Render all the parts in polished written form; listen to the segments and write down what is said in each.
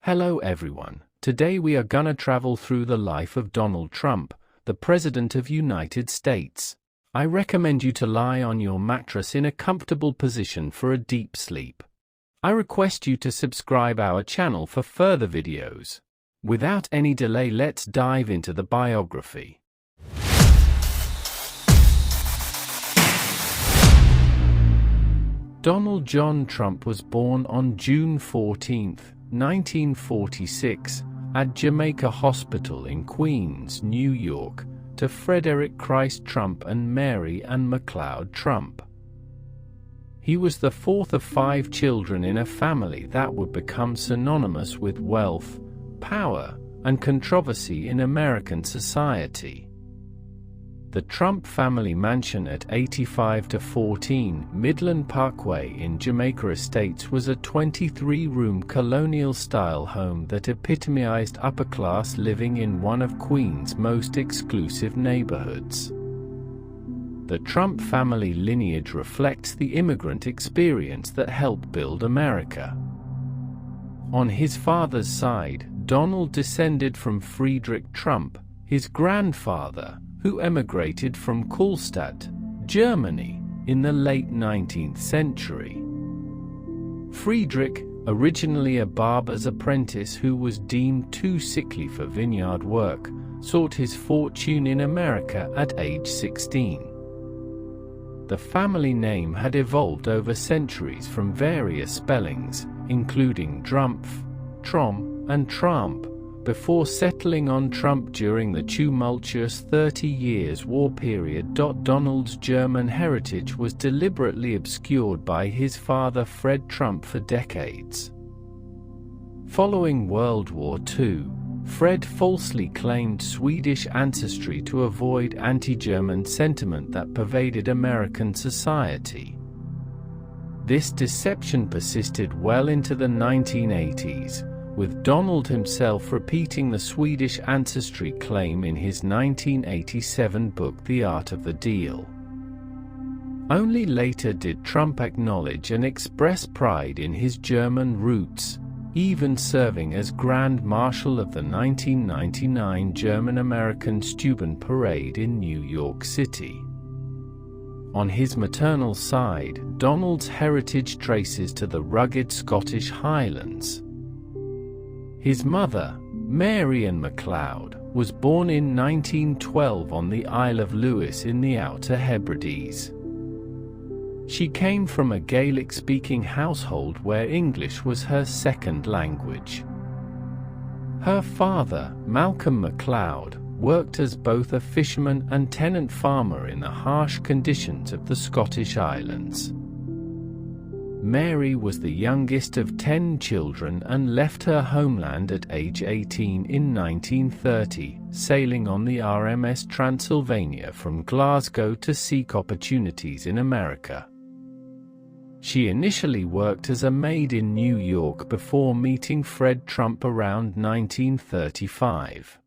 Hello everyone. Today we are gonna travel through the life of Donald Trump, the President of United States. I recommend you to lie on your mattress in a comfortable position for a deep sleep. I request you to subscribe our channel for further videos. Without any delay, let's dive into the biography. Donald John Trump was born on June 14, 1946, at Jamaica Hospital in Queens, New York, to Frederick Christ Trump and Mary Ann McLeod Trump. He was the fourth of 5 children in a family that would become synonymous with wealth, power, and controversy in American society. The Trump family mansion at 85-14 Midland Parkway in Jamaica Estates was a 23-room colonial-style home that epitomized upper-class living in one of Queens' most exclusive neighborhoods. The Trump family lineage reflects the immigrant experience that helped build America. On his father's side, Donald descended from Friedrich Trump, his grandfather, who emigrated from Kallstadt, Germany, in the late 19th century. Friedrich, originally a barber's apprentice who was deemed too sickly for vineyard work, sought his fortune in America at age 16. The family name had evolved over centuries from various spellings, including Drumpf, Trom, and Trump, before settling on Trump during the tumultuous 30 Years' War period. Donald's German heritage was deliberately obscured by his father Fred Trump for decades. Following World War II, Fred falsely claimed Swedish ancestry to avoid anti-German sentiment that pervaded American society. This deception persisted well into the 1980s, with Donald himself repeating the Swedish ancestry claim in his 1987 book The Art of the Deal. Only later did Trump acknowledge and express pride in his German roots, even serving as Grand Marshal of the 1999 German-American Student Parade in New York City. On his maternal side, Donald's heritage traces to the rugged Scottish Highlands. His mother, Mary Ann McLeod, was born in 1912 on the Isle of Lewis in the Outer Hebrides. She came from a Gaelic-speaking household where English was her second language. Her father, Malcolm McLeod, worked as both a fisherman and tenant farmer in the harsh conditions of the Scottish Islands. Mary was the youngest of 10 children and left her homeland at age 18 in 1930, sailing on the RMS Transylvania from Glasgow to seek opportunities in America. She initially worked as a maid in New York before meeting Fred Trump around 1935.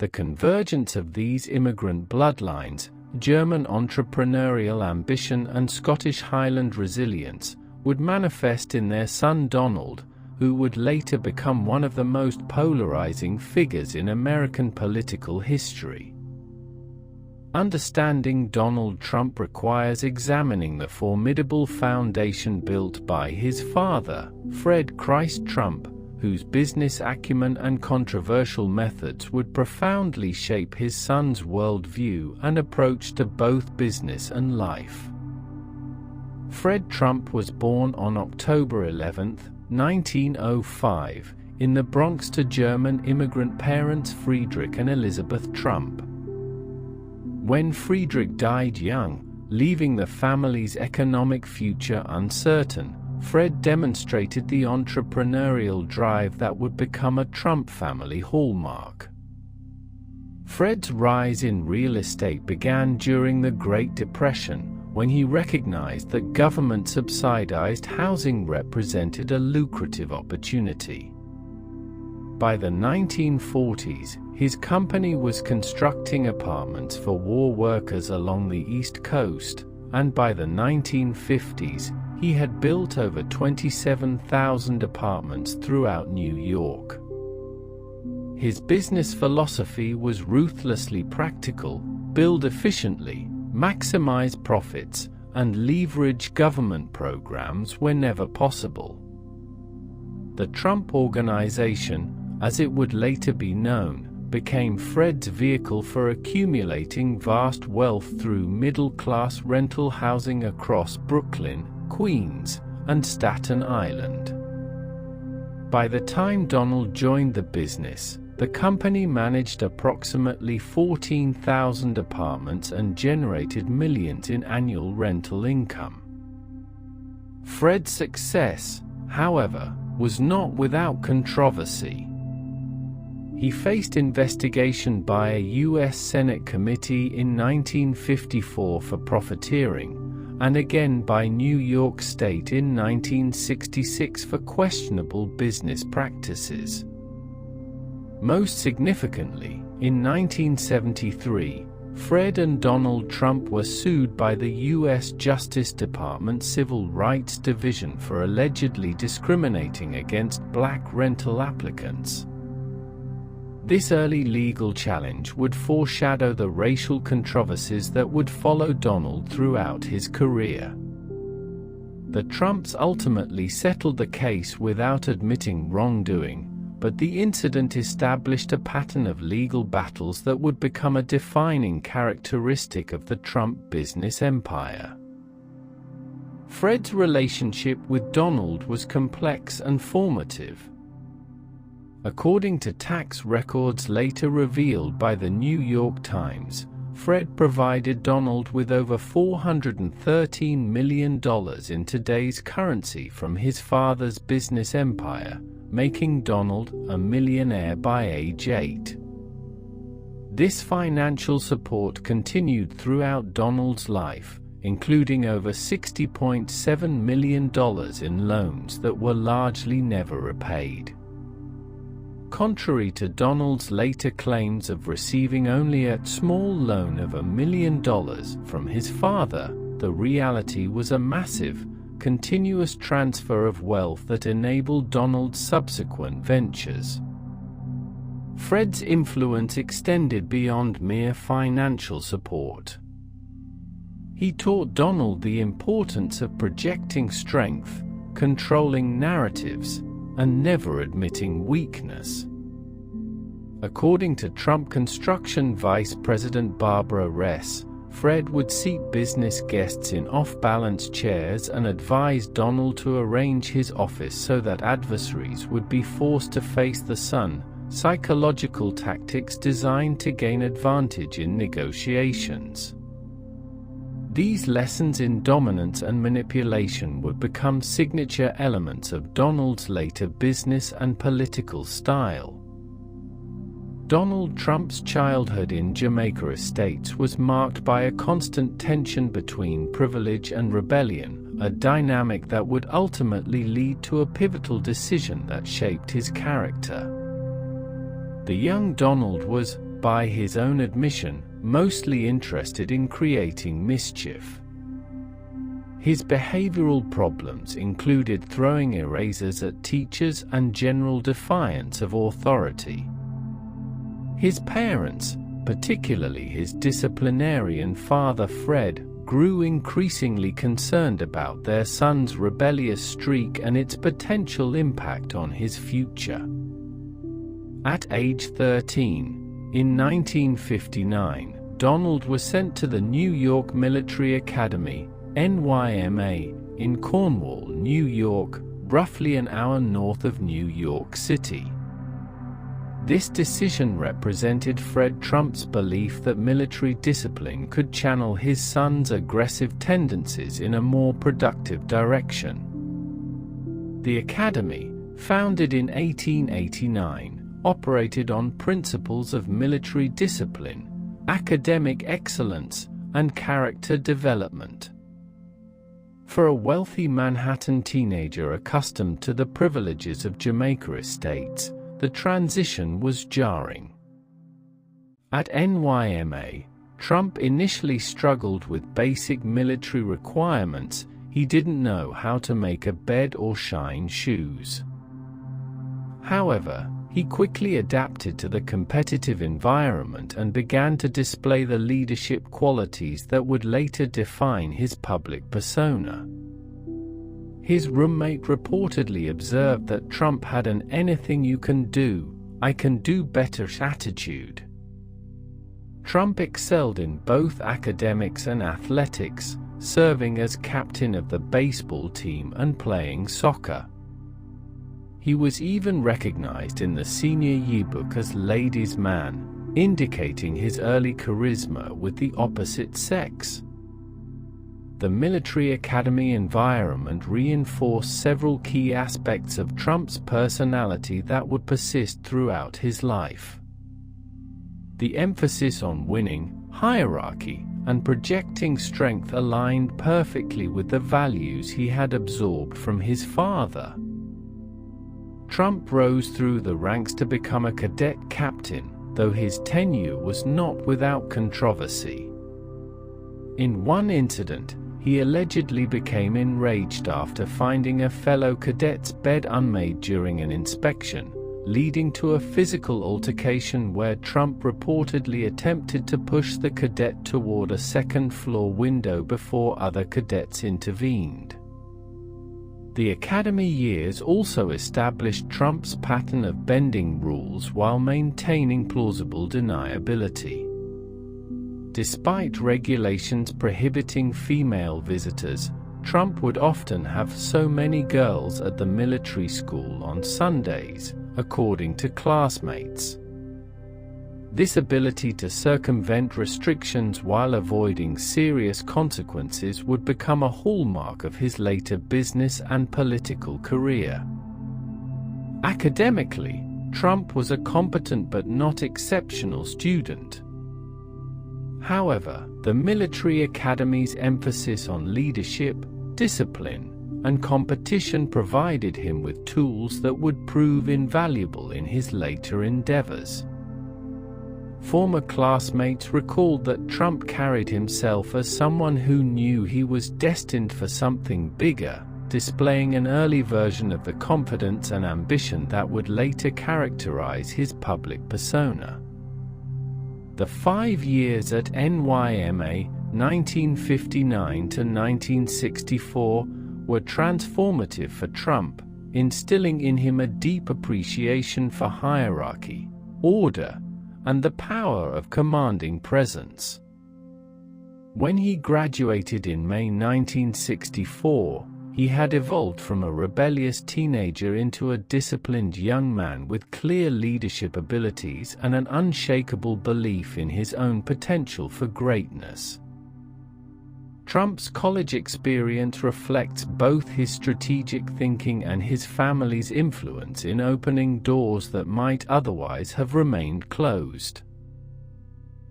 The convergence of these immigrant bloodlines, German entrepreneurial ambition and Scottish Highland resilience, would manifest in their son Donald, who would later become one of the most polarizing figures in American political history. Understanding Donald Trump requires examining the formidable foundation built by his father, Fred Christ Trump, whose business acumen and controversial methods would profoundly shape his son's worldview and approach to both business and life. Fred Trump was born on October 11, 1905, in the Bronx to German immigrant parents Friedrich and Elizabeth Trump. When Friedrich died young, leaving the family's economic future uncertain, Fred demonstrated the entrepreneurial drive that would become a Trump family hallmark. Fred's rise in real estate began during the Great Depression, when he recognized that government-subsidized housing represented a lucrative opportunity. By the 1940s, his company was constructing apartments for war workers along the East Coast, and by the 1950s, He had built over 27,000 apartments throughout New York. His business philosophy was ruthlessly practical: build efficiently, maximize profits, and leverage government programs whenever possible. The Trump Organization, as it would later be known, became Fred's vehicle for accumulating vast wealth through middle-class rental housing across Brooklyn, Queens, and Staten Island. By the time Donald joined the business, the company managed approximately 14,000 apartments and generated millions in annual rental income. Fred's success, however, was not without controversy. He faced investigation by a U.S. Senate committee in 1954 for profiteering, and again by New York State in 1966 for questionable business practices. Most significantly, in 1973, Fred and Donald Trump were sued by the U.S. Justice Department Civil Rights Division for allegedly discriminating against black rental applicants. This early legal challenge would foreshadow the racial controversies that would follow Donald throughout his career. The Trumps ultimately settled the case without admitting wrongdoing, but the incident established a pattern of legal battles that would become a defining characteristic of the Trump business empire. Fred's relationship with Donald was complex and formative. According to tax records later revealed by the New York Times, Fred provided Donald with over $413 million in today's currency from his father's business empire, making Donald a millionaire by age 8. This financial support continued throughout Donald's life, including over $60.7 million in loans that were largely never repaid. Contrary to Donald's later claims of receiving only a small loan of $1 million from his father, the reality was a massive, continuous transfer of wealth that enabled Donald's subsequent ventures. Fred's influence extended beyond mere financial support. He taught Donald the importance of projecting strength, controlling narratives, and never admitting weakness. According to Trump Construction Vice President Barbara Ress, Fred would seat business guests in off-balance chairs and advise Donald to arrange his office so that adversaries would be forced to face the sun, psychological tactics designed to gain advantage in negotiations. These lessons in dominance and manipulation would become signature elements of Donald's later business and political style. Donald Trump's childhood in Jamaica Estates was marked by a constant tension between privilege and rebellion, a dynamic that would ultimately lead to a pivotal decision that shaped his character. The young Donald was, by his own admission, mostly interested in creating mischief. His behavioral problems included throwing erasers at teachers and general defiance of authority. His parents, particularly his disciplinarian father Fred, grew increasingly concerned about their son's rebellious streak and its potential impact on his future. At age 13, in 1959, Donald was sent to the New York Military Academy, NYMA, in Cornwall, New York, roughly an hour north of New York City. This decision represented Fred Trump's belief that military discipline could channel his son's aggressive tendencies in a more productive direction. The Academy, founded in 1889, operated on principles of military discipline, academic excellence, and character development. For a wealthy Manhattan teenager accustomed to the privileges of Jamaica Estates, the transition was jarring. At NYMA, Trump initially struggled with basic military requirements, he didn't know how to make a bed or shine shoes. However, he quickly adapted to the competitive environment and began to display the leadership qualities that would later define his public persona. His roommate reportedly observed that Trump had an "anything you can do, I can do better" attitude. Trump excelled in both academics and athletics, serving as captain of the baseball team and playing soccer. He was even recognized in the senior yearbook as ladies' man, indicating his early charisma with the opposite sex. The military academy environment reinforced several key aspects of Trump's personality that would persist throughout his life. The emphasis on winning, hierarchy, and projecting strength aligned perfectly with the values he had absorbed from his father. Trump rose through the ranks to become a cadet captain, though his tenure was not without controversy. In one incident, he allegedly became enraged after finding a fellow cadet's bed unmade during an inspection, leading to a physical altercation where Trump reportedly attempted to push the cadet toward a second-floor window before other cadets intervened. The academy years also established Trump's pattern of bending rules while maintaining plausible deniability. Despite regulations prohibiting female visitors, Trump would often have so many girls at the military school on Sundays, according to classmates. This ability to circumvent restrictions while avoiding serious consequences would become a hallmark of his later business and political career. Academically, Trump was a competent but not exceptional student. However, the military academy's emphasis on leadership, discipline, and competition provided him with tools that would prove invaluable in his later endeavors. Former classmates recalled that Trump carried himself as someone who knew he was destined for something bigger, displaying an early version of the confidence and ambition that would later characterize his public persona. The 5 years at NYMA, 1959 to 1964, were transformative for Trump, instilling in him a deep appreciation for hierarchy, order, and the power of commanding presence. When he graduated in May 1964, he had evolved from a rebellious teenager into a disciplined young man with clear leadership abilities and an unshakable belief in his own potential for greatness. Trump's college experience reflects both his strategic thinking and his family's influence in opening doors that might otherwise have remained closed.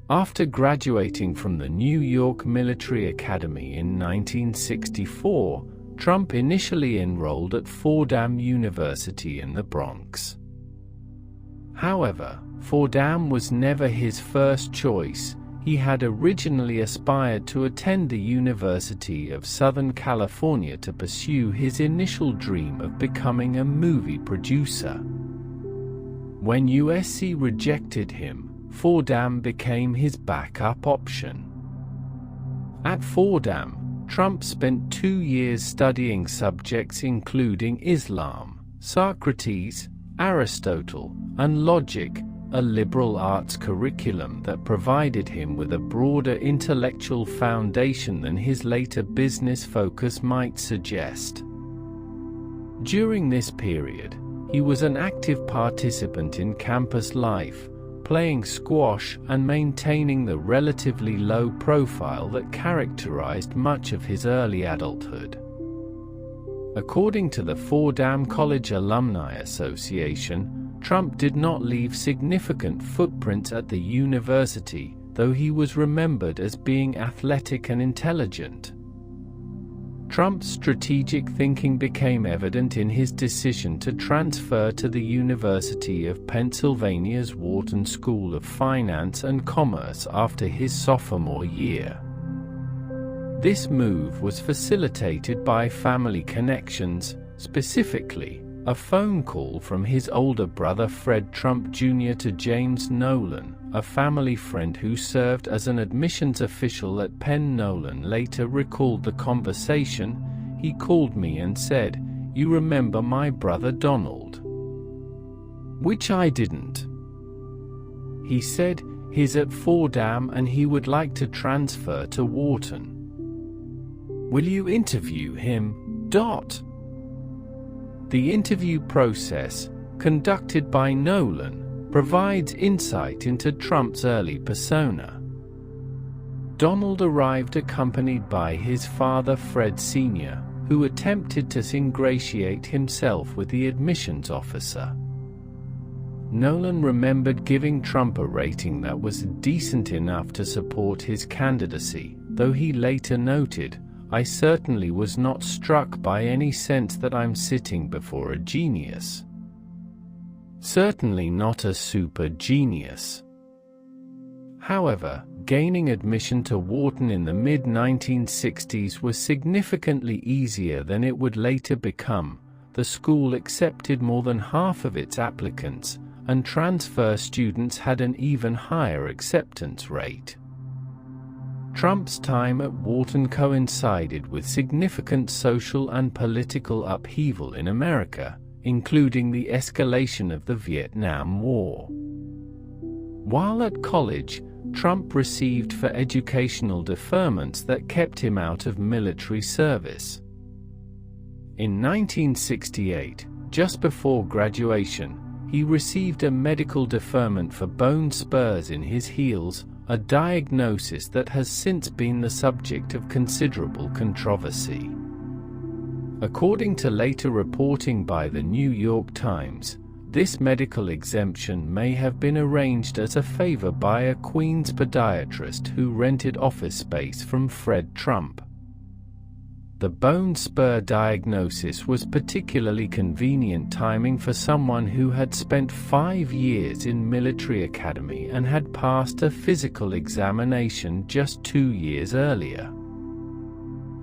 After graduating from the New York Military Academy in 1964, Trump initially enrolled at Fordham University in the Bronx. However, Fordham was never his first choice. He had originally aspired to attend the University of Southern California to pursue his initial dream of becoming a movie producer. When USC rejected him, Fordham became his backup option. At Fordham, Trump spent 2 years studying subjects including Islam, Socrates, Aristotle, and logic, a liberal arts curriculum that provided him with a broader intellectual foundation than his later business focus might suggest. During this period, he was an active participant in campus life, playing squash and maintaining the relatively low profile that characterized much of his early adulthood. According to the Fordham College Alumni Association, Trump did not leave significant footprints at the university, though he was remembered as being athletic and intelligent. Trump's strategic thinking became evident in his decision to transfer to the University of Pennsylvania's Wharton School of Finance and Commerce after his sophomore year. This move was facilitated by family connections, specifically a phone call from his older brother Fred Trump Jr. to James Nolan, a family friend who served as an admissions official at Penn. Nolan later recalled the conversation. "He called me and said, 'You remember my brother Donald?' Which I didn't. He said, 'He's at Fordham and he would like to transfer to Wharton. Will you interview him?' The interview process, conducted by Nolan, provides insight into Trump's early persona. Donald arrived accompanied by his father Fred Sr., who attempted to ingratiate himself with the admissions officer. Nolan remembered giving Trump a rating that was decent enough to support his candidacy, though he later noted, "I certainly was not struck by any sense that I'm sitting before a genius. Certainly not a super genius." However, gaining admission to Wharton in the mid-1960s was significantly easier than it would later become. The school accepted more than half of its applicants, and transfer students had an even higher acceptance rate. Trump's time at Wharton coincided with significant social and political upheaval in America, including the escalation of the Vietnam War. While at college, Trump received for educational deferments that kept him out of military service. In 1968, just before graduation, he received a medical deferment for bone spurs in his heels, a diagnosis that has since been the subject of considerable controversy. According to later reporting by the New York Times, this medical exemption may have been arranged as a favor by a Queens podiatrist who rented office space from Fred Trump. The bone spur diagnosis was particularly convenient timing for someone who had spent 5 years in military academy and had passed a physical examination just 2 years earlier.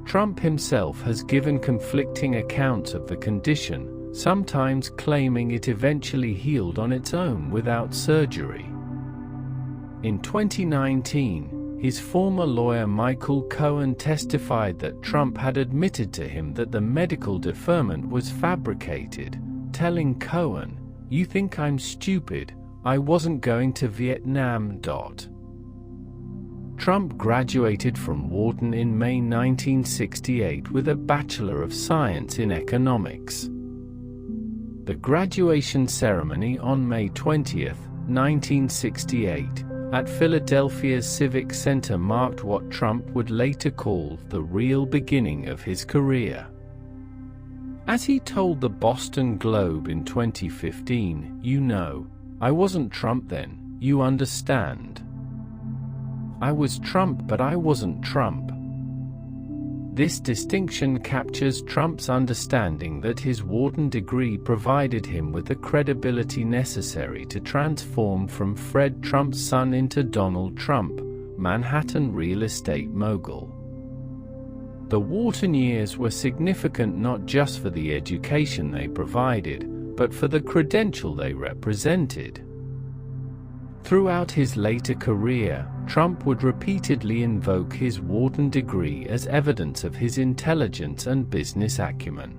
Trump himself has given conflicting accounts of the condition, sometimes claiming it eventually healed on its own without surgery. In 2019, his former lawyer Michael Cohen testified that Trump had admitted to him that the medical deferment was fabricated, telling Cohen, "You think I'm stupid, I wasn't going to Vietnam." Trump graduated from Wharton in May 1968 with a Bachelor of Science in Economics. The graduation ceremony on May 20, 1968, at Philadelphia's Civic Center marked what Trump would later call the real beginning of his career. As he told the Boston Globe in 2015, "You know, I wasn't Trump then, you understand. I was Trump but I wasn't Trump." This distinction captures Trump's understanding that his Wharton degree provided him with the credibility necessary to transform from Fred Trump's son into Donald Trump, Manhattan real estate mogul. The Wharton years were significant not just for the education they provided, but for the credential they represented. Throughout his later career, Trump would repeatedly invoke his Wharton degree as evidence of his intelligence and business acumen.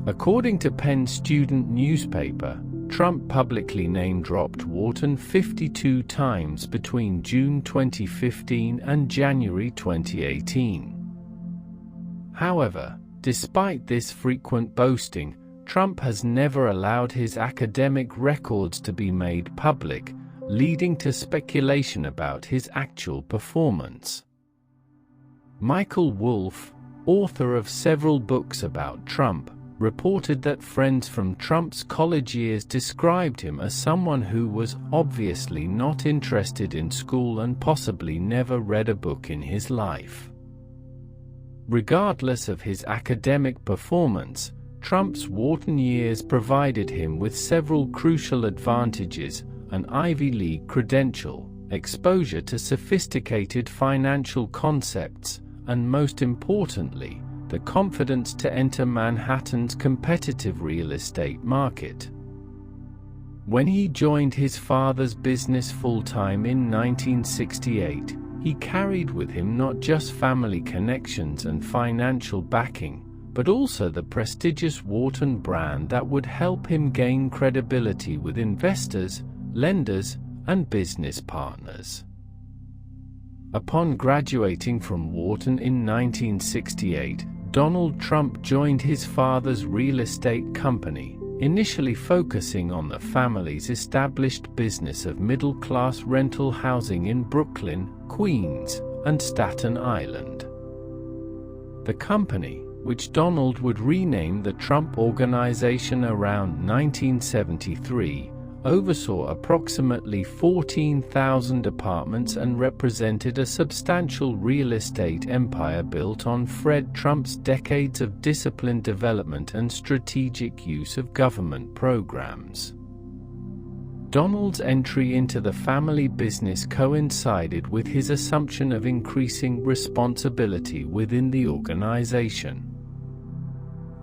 According to Penn student newspaper, Trump publicly name-dropped Wharton 52 times between June 2015 and January 2018. However, despite this frequent boasting, Trump has never allowed his academic records to be made public, leading to speculation about his actual performance. Michael Wolff, author of several books about Trump, reported that friends from Trump's college years described him as someone who was obviously not interested in school and possibly never read a book in his life. Regardless of his academic performance, Trump's Wharton years provided him with several crucial advantages: an Ivy League credential, exposure to sophisticated financial concepts, and most importantly, the confidence to enter Manhattan's competitive real estate market. When he joined his father's business full-time in 1968, he carried with him not just family connections and financial backing, but also the prestigious Wharton brand that would help him gain credibility with investors, lenders, and business partners. Upon graduating from Wharton in 1968, Donald Trump joined his father's real estate company, initially focusing on the family's established business of middle-class rental housing in Brooklyn, Queens, and Staten Island. The company, which Donald would rename the Trump Organization around 1973, oversaw approximately 14,000 apartments and represented a substantial real estate empire built on Fred Trump's decades of disciplined development and strategic use of government programs. Donald's entry into the family business coincided with his assumption of increasing responsibility within the organization.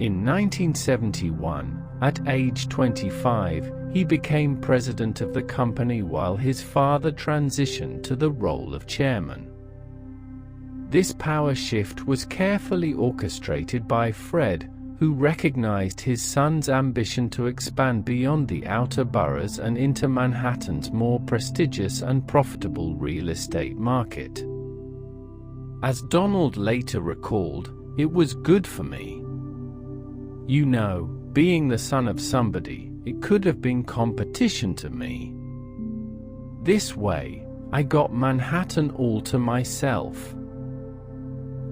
In 1971, at age 25, he became president of the company while his father transitioned to the role of chairman. This power shift was carefully orchestrated by Fred, who recognized his son's ambition to expand beyond the outer boroughs and into Manhattan's more prestigious and profitable real estate market. As Donald later recalled, "It was good for me. You know, being the son of somebody, it could have been competition to me. This way, I got Manhattan all to myself."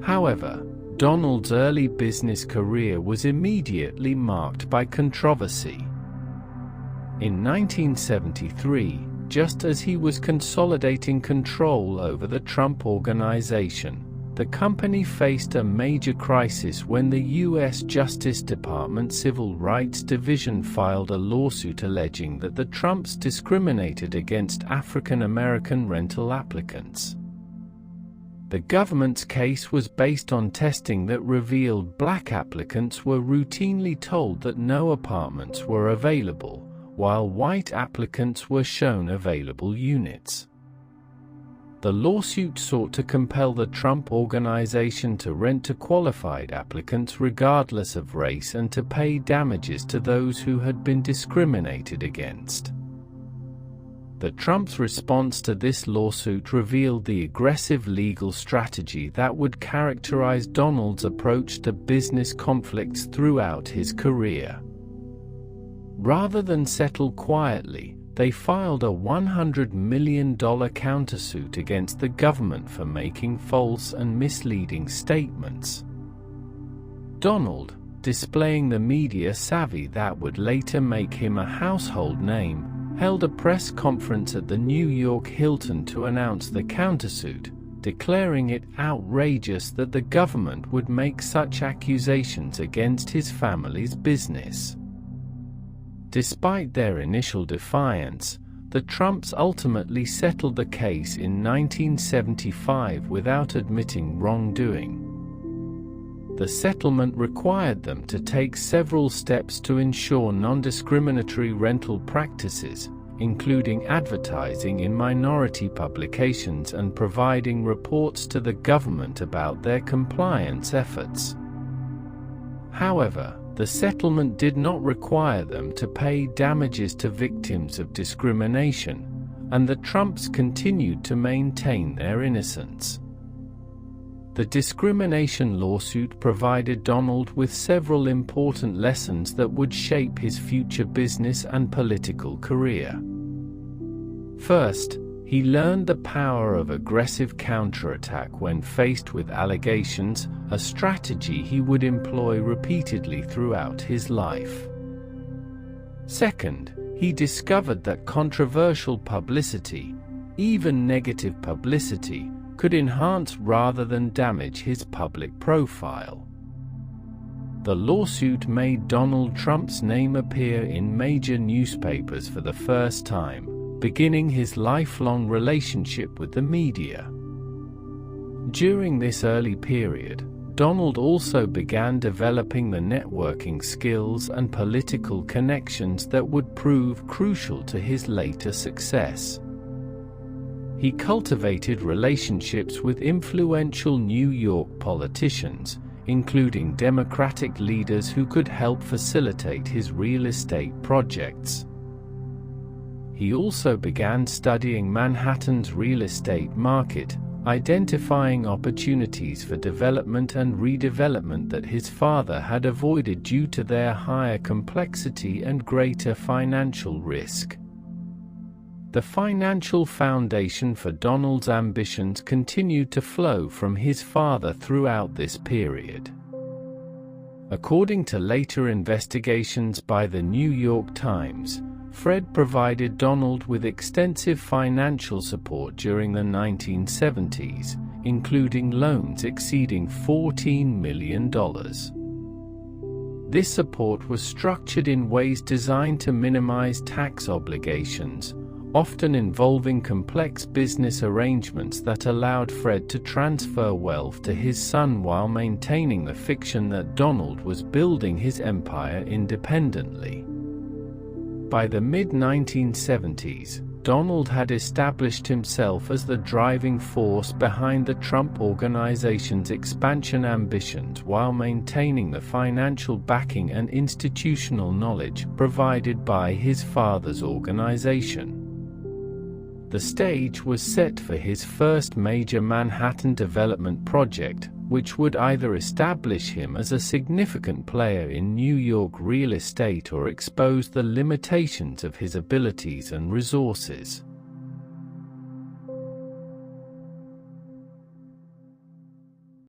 However, Donald's early business career was immediately marked by controversy. In 1973, just as he was consolidating control over the Trump Organization, the company faced a major crisis when the U.S. Justice Department Civil Rights Division filed a lawsuit alleging that the Trumps discriminated against African American rental applicants. The government's case was based on testing that revealed black applicants were routinely told that no apartments were available, while white applicants were shown available units. The lawsuit sought to compel the Trump Organization to rent to qualified applicants regardless of race and to pay damages to those who had been discriminated against. The Trumps' response to this lawsuit revealed the aggressive legal strategy that would characterize Donald's approach to business conflicts throughout his career. Rather than settle quietly, they filed a $100 million countersuit against the government for making false and misleading statements. Donald, displaying the media savvy that would later make him a household name, held a press conference at the New York Hilton to announce the countersuit, declaring it outrageous that the government would make such accusations against his family's business. Despite their initial defiance, the Trumps ultimately settled the case in 1975 without admitting wrongdoing. The settlement required them to take several steps to ensure non-discriminatory rental practices, including advertising in minority publications and providing reports to the government about their compliance efforts. However, the settlement did not require them to pay damages to victims of discrimination, and the Trumps continued to maintain their innocence. The discrimination lawsuit provided Donald with several important lessons that would shape his future business and political career. First, he learned the power of aggressive counterattack when faced with allegations, a strategy he would employ repeatedly throughout his life. Second, he discovered that controversial publicity, even negative publicity, could enhance rather than damage his public profile. The lawsuit made Donald Trump's name appear in major newspapers for the first time, beginning his lifelong relationship with the media. During this early period, Donald also began developing the networking skills and political connections that would prove crucial to his later success. He cultivated relationships with influential New York politicians, including Democratic leaders who could help facilitate his real estate projects. He also began studying Manhattan's real estate market, identifying opportunities for development and redevelopment that his father had avoided due to their higher complexity and greater financial risk. The financial foundation for Donald's ambitions continued to flow from his father throughout this period. According to later investigations by the New York Times, Fred provided Donald with extensive financial support during the 1970s, including loans exceeding $14 million. This support was structured in ways designed to minimize tax obligations, often involving complex business arrangements that allowed Fred to transfer wealth to his son while maintaining the fiction that Donald was building his empire independently. By the mid-1970s, Donald had established himself as the driving force behind the Trump Organization's expansion ambitions while maintaining the financial backing and institutional knowledge provided by his father's organization. The stage was set for his first major Manhattan development project, which would either establish him as a significant player in New York real estate or expose the limitations of his abilities and resources.